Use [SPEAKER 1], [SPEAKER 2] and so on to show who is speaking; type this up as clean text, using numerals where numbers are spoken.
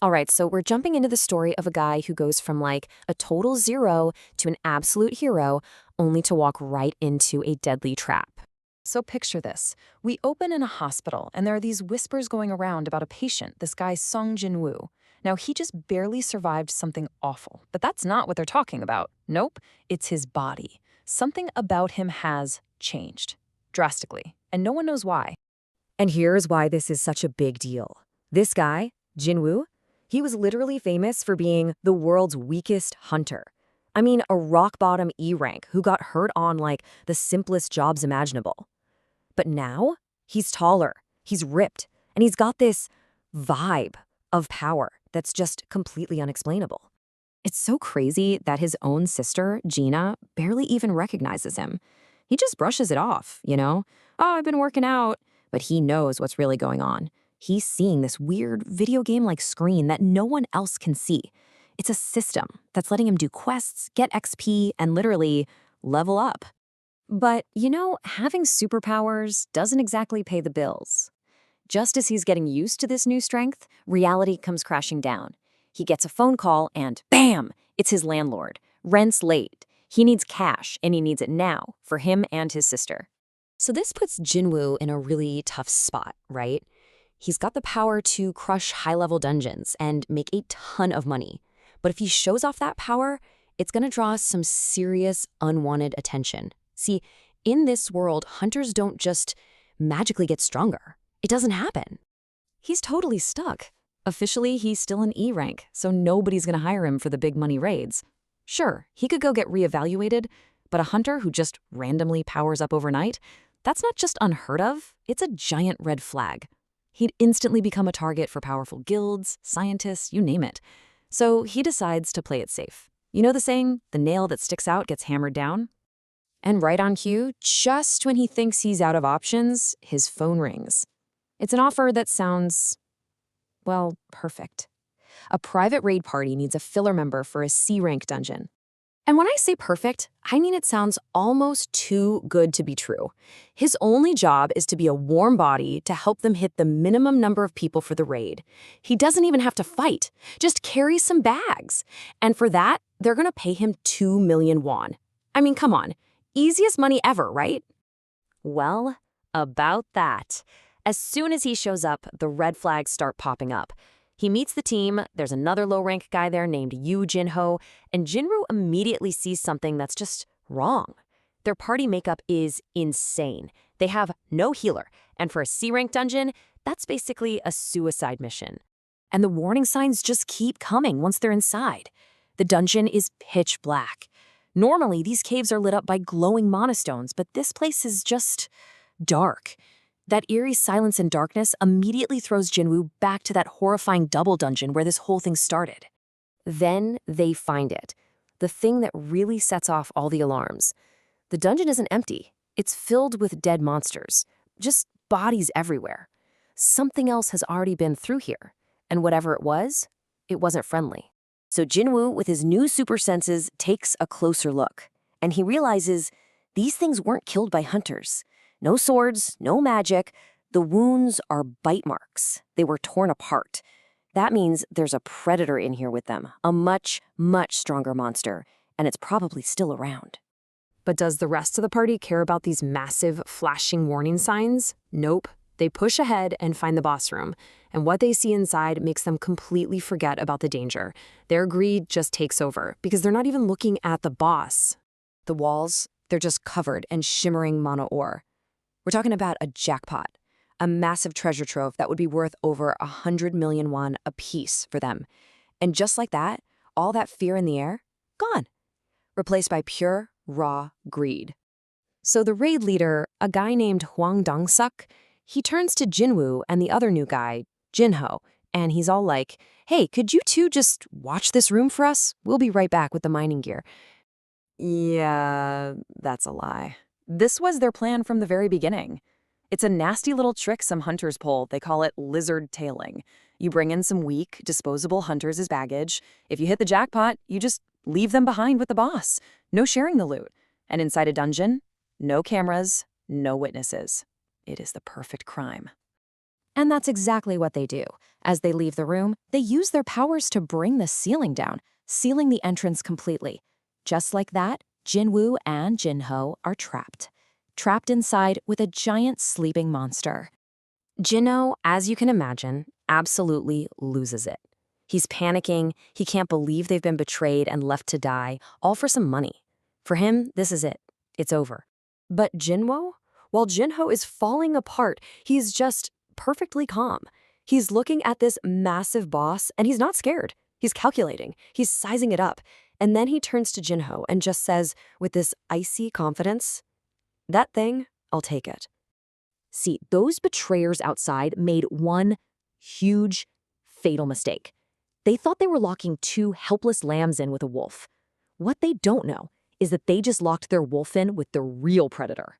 [SPEAKER 1] All right, so we're jumping into the story of a guy who goes from like a total zero to an absolute hero, only to walk right into a deadly trap. So picture this. We open in a hospital, and there are these whispers going around about a patient, this guy Sung Jinwoo. Now, he just barely survived something awful, but that's not what they're talking about. Nope, it's his body. Something about him has changed, drastically, and no one knows why.
[SPEAKER 2] And here's why this is such a big deal. This guy, Jinwoo, he was literally famous for being the world's weakest hunter. I mean, a rock-bottom E rank who got hurt on like the simplest jobs imaginable. But now, he's taller, he's ripped, and he's got this vibe of power that's just completely unexplainable. It's so crazy that his own sister, Gina, barely even recognizes him. He just brushes it off, you know? Oh, I've been working out. But he knows what's really going on. He's seeing this weird video game-like screen that no one else can see. It's a system that's letting him do quests, get XP, and literally level up. But, you know, having superpowers doesn't exactly pay the bills. Just as he's getting used to this new strength, reality comes crashing down. He gets a phone call and bam! It's his landlord. Rent's late. He needs cash, and he needs it now for him and his sister. So this puts Jinwoo in a really tough spot, right? He's got the power to crush high-level dungeons and make a ton of money. But if he shows off that power, it's going to draw some serious unwanted attention. See, in this world, hunters don't just magically get stronger. It doesn't happen. He's totally stuck. Officially, he's still an E rank, so nobody's going to hire him for the big money raids. Sure, he could go get reevaluated, but a hunter who just randomly powers up overnight, that's not just unheard of, it's a giant red flag. He'd instantly become a target for powerful guilds, scientists, you name it. So he decides to play it safe. You know the saying, the nail that sticks out gets hammered down? And right on cue, just when he thinks he's out of options, his phone rings. It's an offer that sounds, well, perfect. A private raid party needs a filler member for a C-rank dungeon. And when I say perfect, I mean it sounds almost too good to be true. His only job is to be a warm body to help them hit the minimum number of people for the raid. He doesn't even have to fight, just carry some bags. And for that, they're gonna pay him 2 million won. I mean, come on, easiest money ever, right? Well, about that. As soon as he shows up, the red flags start popping up. He meets the team, there's another low-rank guy there named Jinho, and Jinwoo immediately sees something that's just wrong. Their party makeup is insane. They have no healer, and for a C-rank dungeon, that's basically a suicide mission. And the warning signs just keep coming once they're inside. The dungeon is pitch black. Normally, these caves are lit up by glowing monostones, but this place is just dark. That eerie silence and darkness immediately throws Jinwoo back to that horrifying double dungeon where this whole thing started. Then they find it, the thing that really sets off all the alarms. The dungeon isn't empty. It's filled with dead monsters, just bodies everywhere. Something else has already been through here, and whatever it wasn't friendly. So Jinwoo, with his new super senses, takes a closer look, and he realizes these things weren't killed by hunters. No swords, no magic. The wounds are bite marks. They were torn apart. That means there's a predator in here with them, a much, much stronger monster, and it's probably still around. But does the rest of the party care about these massive, flashing warning signs? Nope. They push ahead and find the boss room, and what they see inside makes them completely forget about the danger. Their greed just takes over, because they're not even looking at the boss. The walls, they're just covered in shimmering mono ore. We're talking about a jackpot, a massive treasure trove that would be worth over 100 million won apiece for them. And just like that, all that fear in the air, gone. Replaced by pure, raw greed. So the raid leader, a guy named Hwang Dongsuk, he turns to Jinwoo and the other new guy, Jinho, and he's all like, hey, could you two just watch this room for us? We'll be right back with the mining gear. Yeah, that's a lie. This was their plan from the very beginning. It's a nasty little trick some hunters pull. They call it lizard tailing. You bring in some weak, disposable hunters as baggage. If you hit the jackpot, you just leave them behind with the boss. No sharing the loot. And inside a dungeon, no cameras, no witnesses. It is the perfect crime.
[SPEAKER 1] And that's exactly what they do. As they leave the room, they use their powers to bring the ceiling down, sealing the entrance completely. Just like that, Jinwoo and Jinho are trapped. Trapped inside with a giant sleeping monster. Jinho, as you can imagine, absolutely loses it. He's panicking, he can't believe they've been betrayed and left to die, all for some money. For him, this is it. It's over. But Jinwoo? While Jinho is falling apart, he's just perfectly calm. He's looking at this massive boss, and he's not scared. He's calculating. He's sizing it up. And then he turns to Jinho and just says, with this icy confidence, "That thing, I'll take it." See, those betrayers outside made one huge, fatal mistake. They thought they were locking two helpless lambs in with a wolf. What they don't know is that they just locked their wolf in with the real predator.